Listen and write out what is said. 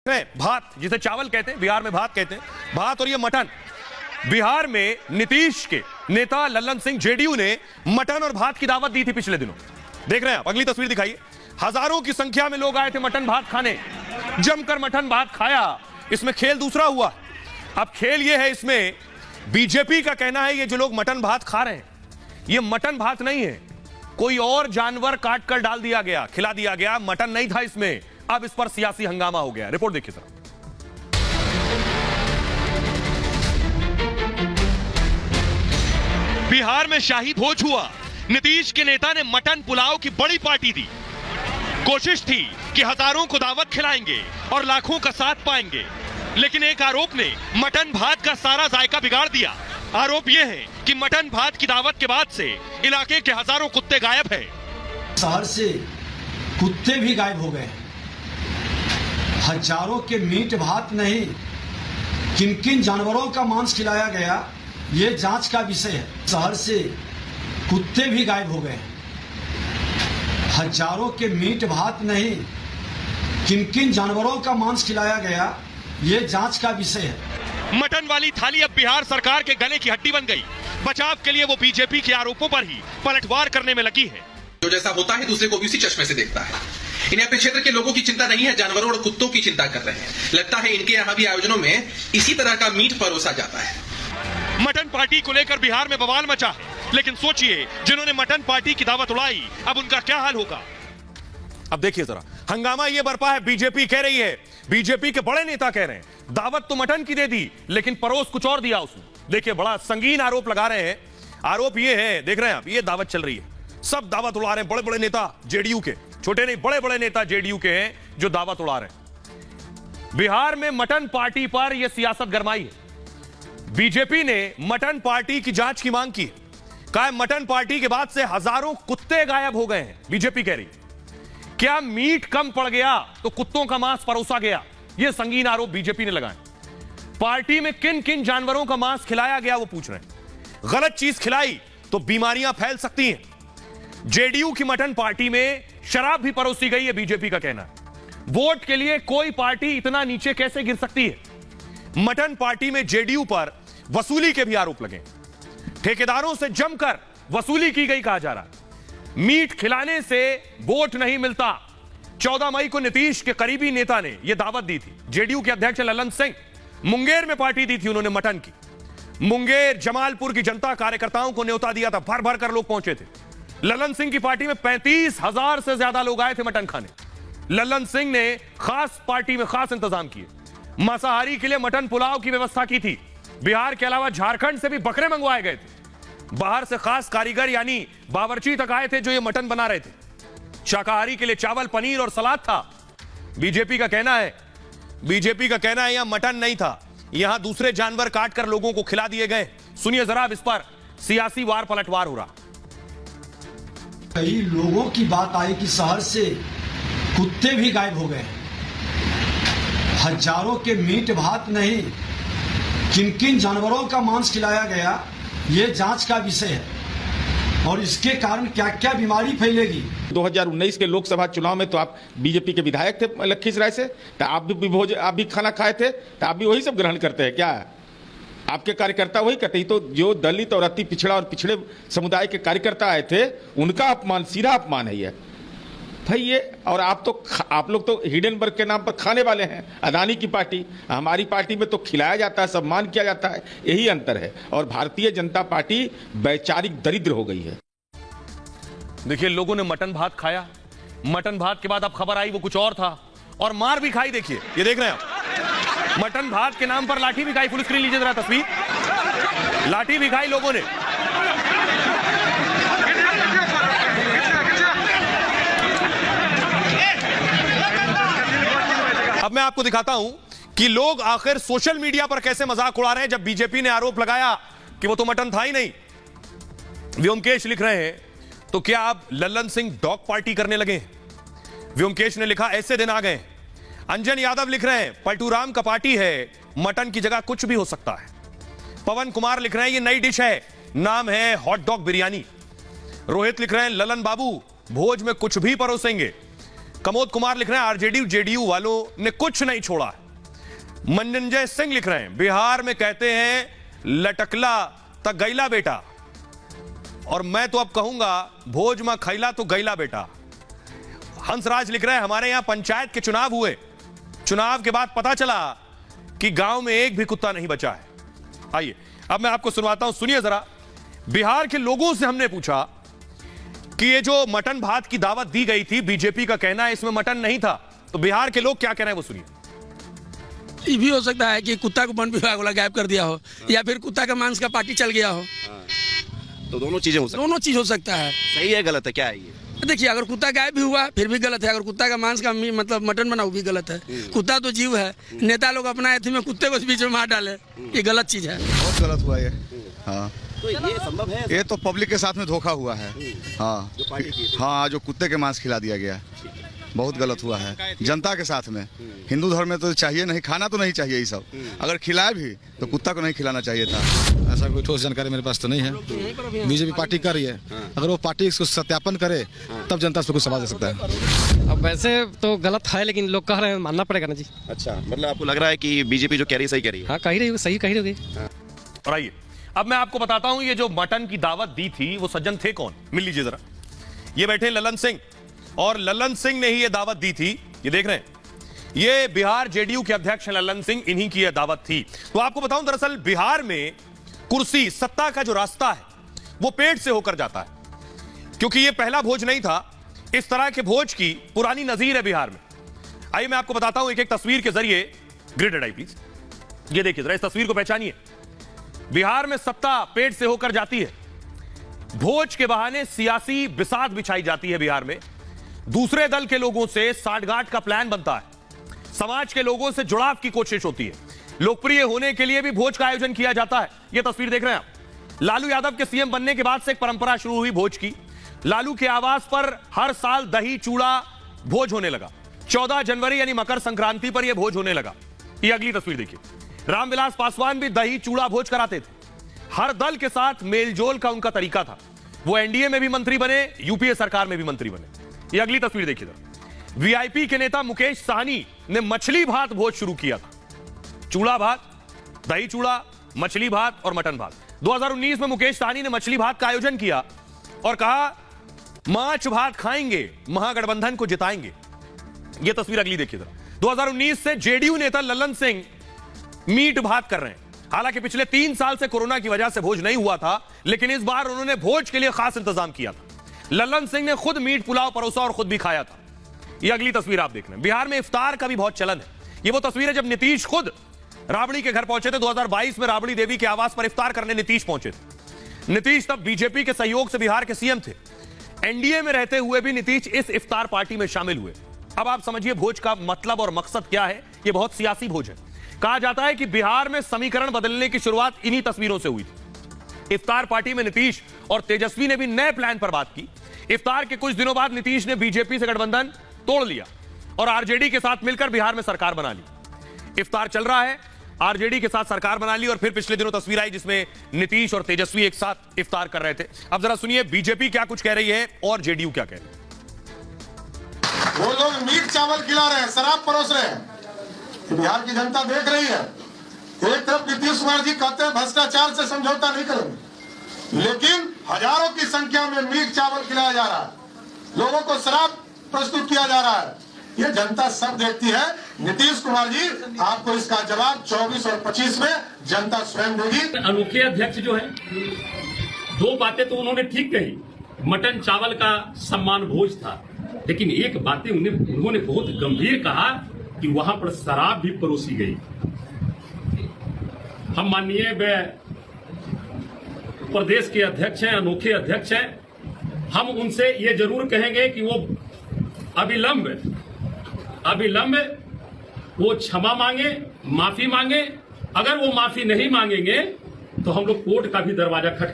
भात, जिसे चावल कहते हैं, बिहार में भात कहते हैं, भात और ये मटन। बिहार में नीतीश के नेता लल्लन सिंह जेडीयू ने मटन और भात की दावत दी थी पिछले दिनों। देख रहे हैं आप, अगली तस्वीर दिखाइए। हजारों की संख्या में लोग आए थे मटन भात खाने, जमकर मटन भात खाया। इसमें खेल दूसरा हुआ। अब खेल यह है, इसमें बीजेपी का कहना है ये जो लोग मटन भात खा रहे हैं ये मटन भात नहीं है, कोई और जानवर काट कर डाल दिया गया, खिला दिया गया, मटन नहीं था इसमें। अब इस पर सियासी हंगामा हो गया। रिपोर्ट देखिए सर। बिहार में शाही भोज हुआ। नीतीश के नेता ने मटन पुलाव की बड़ी पार्टी दी। कोशिश थी कि हजारों को दावत खिलाएंगे और लाखों का साथ पाएंगे, लेकिन एक आरोप ने मटन भात का सारा जायका बिगाड़ दिया। आरोप यह है कि मटन भात की दावत के बाद से इलाके के हजारों कुत्ते गायब हैं। शहर से कुत्ते भी गायब हो गए। हजारों के मीट भात नहीं, किन किन जानवरों का मांस खिलाया गया ये जांच का विषय है। शहर से कुत्ते भी गायब हो गए। हजारों के मीट भात नहीं, किन किन जानवरों का मांस खिलाया गया ये जांच का विषय है। मटन वाली थाली अब बिहार सरकार के गले की हड्डी बन गई। बचाव के लिए वो बीजेपी के आरोपों पर ही पलटवार करने में लगी है। जो जैसा होता है दूसरे को भी उसी चश्मे से देखता है। इन्हें अपने क्षेत्र के लोगों की चिंता नहीं है, जानवरों और कुत्तों की चिंता कर रहे हैं। लगता है इनके यहाँ भी आयोजनों में इसी तरह का मीट परोसा जाता है। मटन पार्टी को लेकर बिहार में बवाल मचा है, लेकिन सोचिए जिन्होंने मटन पार्टी की दावत उड़ाई अब उनका क्या हाल होगा। अब देखिए जरा, हंगामा ये बरपा है। बीजेपी कह रही है, बीजेपी के बड़े नेता कह रहे हैं दावत तो मटन की दे दी लेकिन परोस कुछ और दिया उसने। देखिए बड़ा संगीन आरोप लगा रहे हैं। आरोप ये है, देख रहे हैं आप, ये दावत चल रही है, सब दावत उड़ा रहे हैं। बड़े बड़े नेता जेडीयू के, छोटे नहीं, बड़े बड़े नेता जेडीयू के हैं जो दावत उड़ा रहे हैं। बिहार में मटन पार्टी पर यह सियासत गरमाई है। बीजेपी ने मटन पार्टी की जांच की मांग की। कहा मटन पार्टी के बाद से हजारों कुत्ते गायब हो गए हैं। बीजेपी कह रही क्या मीट कम पड़ गया तो कुत्तों का मांस परोसा गया, यह संगीन आरोप बीजेपी ने लगाए। पार्टी में किन किन जानवरों का मांस खिलाया गया वो पूछ रहे हैं। गलत चीज खिलाई तो बीमारियां फैल सकती हैं। जेडीयू की मटन पार्टी में शराब भी परोसी गई है, बीजेपी का कहना है। वोट के लिए कोई पार्टी इतना नीचे कैसे गिर सकती है। मटन पार्टी में जेडीयू पर वसूली के भी आरोप लगे। ठेकेदारों से जमकर वसूली की गई कहा जा रहा है। मीट खिलाने से वोट नहीं मिलता। 14 मई को नीतीश के करीबी नेता ने यह दावत दी थी। जेडीयू के अध्यक्ष लल्लन सिंह मुंगेर में पार्टी दी थी उन्होंने मटन की। मुंगेर जमालपुर की जनता कार्यकर्ताओं को न्योता दिया था, भर भर कर लोग पहुंचे थे। लल्लन सिंह की पार्टी में 35,000 से ज्यादा लोग आए थे मटन खाने। लल्लन सिंह ने खास पार्टी में खास इंतजाम किए। मांसाहारी के लिए मटन पुलाव की व्यवस्था की थी। बिहार के अलावा झारखंड से भी बकरे मंगवाए गए थे। बाहर से खास कारीगर यानी बावर्ची तक आए थे जो ये मटन बना रहे थे। शाकाहारी के लिए चावल, पनीर और सलाद था। बीजेपी का कहना है यहां मटन नहीं था, यहां दूसरे जानवर काटकर लोगों को खिला दिए गए। सुनिए जरा इस पर सियासी वार पलटवार हो रहा। कई लोगों की बात आई कि शहर से कुत्ते भी गायब हो गए। हजारों के मीट भात नहीं, किन किन जानवरों का मांस खिलाया गया ये जांच का विषय है और इसके कारण क्या क्या बीमारी फैलेगी। 2019 के लोकसभा चुनाव में तो आप बीजेपी के विधायक थे लखीसराय से, तो आप भी खाना खाए थे, तो आप भी वही सब ग्रहण करते हैं क्या? आपके कार्यकर्ता वही करते ही तो जो दलित और अति पिछड़ा और पिछड़े समुदाय के कार्यकर्ता आए थे उनका अपमान, सीधा अपमान है ये भाई ये। और आप लोग तो हिडेनबर्ग के नाम पर खाने वाले हैं। अदानी की पार्टी, हमारी पार्टी में तो खिलाया जाता है, सम्मान किया जाता है, यही अंतर है। और भारतीय जनता पार्टी वैचारिक दरिद्र हो गई है। देखिए लोगों ने मटन भात खाया, मटन भात के बाद अब खबर आई वो कुछ और था और मार भी खाई। देखिए ये देख रहे हैं आप, मटन भात के नाम पर लाठी भी खाई। फुल स्क्रीन लीजिए जरा तस्वीर, लाठी भी खाई लोगों ने। अब मैं आपको दिखाता हूं कि लोग आखिर सोशल मीडिया पर कैसे मजाक उड़ा रहे हैं। जब बीजेपी ने आरोप लगाया कि वो तो मटन था ही नहीं। व्योमकेश लिख रहे हैं तो क्या आप लल्लन सिंह डॉग पार्टी करने लगे? व्योमकेश ने लिखा ऐसे दिन आ गए। अंजन यादव लिख रहे हैं पलटूराम का पार्टी है, मटन की जगह कुछ भी हो सकता है। पवन कुमार लिख रहे हैं ये नई डिश है, नाम है हॉट डॉग बिरयानी। रोहित लिख रहे हैं ललन बाबू भोज में कुछ भी परोसेंगे। कमोद कुमार लिख रहे हैं आरजेडी जेडीयू वालों ने कुछ नहीं छोड़ा है। मनंजय सिंह लिख रहे हैं बिहार में कहते हैं लटकला तक गैला बेटा, और मैं तो अब कहूंगा भोज में खैला तो गैला बेटा। हंसराज लिख रहे हैं हमारे यहां पंचायत के चुनाव हुए, चुनाव के बाद पता चला कि गांव में एक भी कुत्ता नहीं बचा है। आइए अब मैं आपको सुनवाता हूं, सुनिए जरा। बिहार के लोगों से हमने पूछा कि ये जो मटन भात की दावत दी गई थी, बीजेपी का कहना है इसमें मटन नहीं था, तो बिहार के लोग क्या कह रहे हैं वो सुनिए। ये भी हो सकता है कि कुत्ता को वन विभाग वाला गायब कर दिया हो, या फिर कुत्ता का मांस का पार्टी चल गया हो। तो दोनों चीजें हो सकती दोनों चीज हो सकता है। सही है गलत है क्या है ये? देखिए, अगर कुत्ता गायब भी हुआ फिर भी गलत है, अगर कुत्ता का मांस का मतलब मटन बना वो भी गलत है। कुत्ता तो जीव है, नेता लोग अपना एथी में कुत्ते को बीच में मार डाले, ये गलत चीज है। बहुत गलत हुआ ये। हाँ, तो ये संभव है? ये तो पब्लिक के साथ में धोखा हुआ है। हाँ, जो पार्टी की थी। हाँ, जो कुत्ते के मांस खिला दिया गया, बहुत गलत हुआ है जनता के साथ में। हिंदू धर्म में तो चाहिए नहीं, खाना तो नहीं चाहिए ये सब। अगर खिलाए भी तो कुत्ता को नहीं खिलाना चाहिए था। ऐसा कोई ठोस जानकारी मेरे पास तो नहीं है। बीजेपी पार्टी कर रही है, अगर वो पार्टी इसको सत्यापन करे तब जनता इसको कुछ सवाल दे सकता है। अब वैसे तो गलत है, लेकिन लोग कह रहे हैं मानना पड़ेगा ना जी। अच्छा, मतलब आपको लग रहा है कि बीजेपी जो कह रही है सही कह रही है? हाँ, कह रही है, सही कह रही होगी। और आइए अब मैं आपको बताता हूं ये जो मटन की दावत दी थी वो सज्जन थे कौन, मिल लीजिए जरा। ये बैठे ललन सिंह, और ललन सिंह ने ही ये दावत दी थी। ये देख रहे हैं, ये बिहार जेडीयू के अध्यक्ष हैं ललन सिंह, इन्हीं की यह दावत थी। तो आपको बताऊं दरअसल बिहार में कुर्सी सत्ता का जो रास्ता है वो पेट से होकर जाता है, क्योंकि ये पहला भोज नहीं था। इस तरह के भोज की पुरानी नजीर है बिहार में। आइए मैं आपको बताता हूं एक एक तस्वीर के जरिए। ग्रिडेड आई प्लीज, ये देखिए जरा, इस तस्वीर को पहचानिए। बिहार में सत्ता पेट से होकर जाती है, भोज के बहाने सियासी बिसात बिछाई जाती है बिहार में, दूसरे दल के लोगों से साठगांठ का प्लान बनता है, समाज के लोगों से जुड़ाव की कोशिश होती है, लोकप्रिय होने के लिए भी भोज का आयोजन किया जाता है। यह तस्वीर देख रहे हैं आप। लालू यादव के सीएम बनने के बाद से एक परंपरा शुरू हुई भोज की। लालू के आवास पर हर साल दही चूड़ा भोज होने लगा। 14 जनवरी यानी मकर संक्रांति पर यह भोज होने लगा। ये अगली तस्वीर देखिए, रामविलास पासवान भी दही चूड़ा भोज कराते थे। हर दल के साथ मेलजोल का उनका तरीका था। वो एनडीए में भी मंत्री बने, यूपीए सरकार में भी मंत्री बने। ये अगली तस्वीर देखिए, वीआईपी के नेता मुकेश साहनी ने मछली भात भोज शुरू किया था। चूड़ा भात, दही चूड़ा, मछली भात और मटन भात। 2019 में मुकेश साहनी ने मछली भात का आयोजन किया और कहा माछ भात खाएंगे, महागठबंधन को जिताएंगे। यह तस्वीर अगली देखिए। 2019 से जेडीयू नेता ललन सिंह मीट भात कर रहे हैं। हालांकि पिछले 3 साल से कोरोना की वजह से भोज नहीं हुआ था, लेकिन इस बार उन्होंने भोज के लिए खास इंतजाम किया था। ललन सिंह ने खुद मीट पुलाव परोसा और खुद भी खाया था। यह अगली तस्वीर आप देख रहे हैं। बिहार में इफ्तार का भी बहुत चलन है। यह वो तस्वीर है जब नीतीश खुद राबड़ी के घर पहुंचे थे। 2022 में राबड़ी देवी के आवास पर इफ्तार करने नीतीश पहुंचे थे। नीतीश तब बीजेपी के सहयोग से बिहार के सीएम थे। एनडीए में रहते हुए भी नीतीश इस इफ्तार पार्टी में शामिल हुए। अब आप समझिए भोज का मतलब और मकसद क्या है। यह बहुत सियासी भोज है। कहा जाता है कि बिहार में समीकरण बदलने की शुरुआत इन्हीं तस्वीरों से हुई थी। इफ्तार पार्टी में नीतीश और तेजस्वी ने भी नए प्लान पर बात की। इफ्तार के कुछ दिनों बाद नीतीश ने बीजेपी से गठबंधन तोड़ लिया और आरजेडी के साथ मिलकर बिहार में सरकार बना ली। इफ्तार चल रहा है, आरजेडी के साथ सरकार बना ली और फिर पिछले दिनों तस्वीर आई जिसमें नीतीश और तेजस्वी एक साथ इफ्तार कर रहे थे। अब जरा सुनिए बीजेपी क्या कुछ कह रही है और जेडीयू क्या कह रही है। वो लोग मीट चावल खिला रहे हैं, शराब परोस रहे हैं, बिहार की जनता देख रही है। एक तरफ नीतीश कुमार जी कहते हैं भ्रष्टाचार से समझौता नहीं करेंगे, लेकिन हजारों की संख्या में मीट चावल खिलाया जा रहा है, लोगों को शराब प्रस्तुत किया जा रहा है। ये जनता सब देखती है। नीतीश कुमार जी, आपको इसका जवाब 24 और 25 में जनता स्वयं देगी। अनोखे अध्यक्ष जो है, 2 बातें तो उन्होंने ठीक कही। मटन चावल का सम्मान भोज था, लेकिन एक बातें उन्होंने बहुत गंभीर कहा कि वहां पर शराब भी परोसी गई। हम माननीय प्रदेश के अध्यक्ष हैं, अनोखे अध्यक्ष हैं। हम उनसे ये जरूर कहेंगे कि वो अविलंब वो क्षमा मांगे, माफी मांगे। अगर वो माफी नहीं मांगेंगे तो हम लोग कोर्ट का भी दरवाजा खटखटा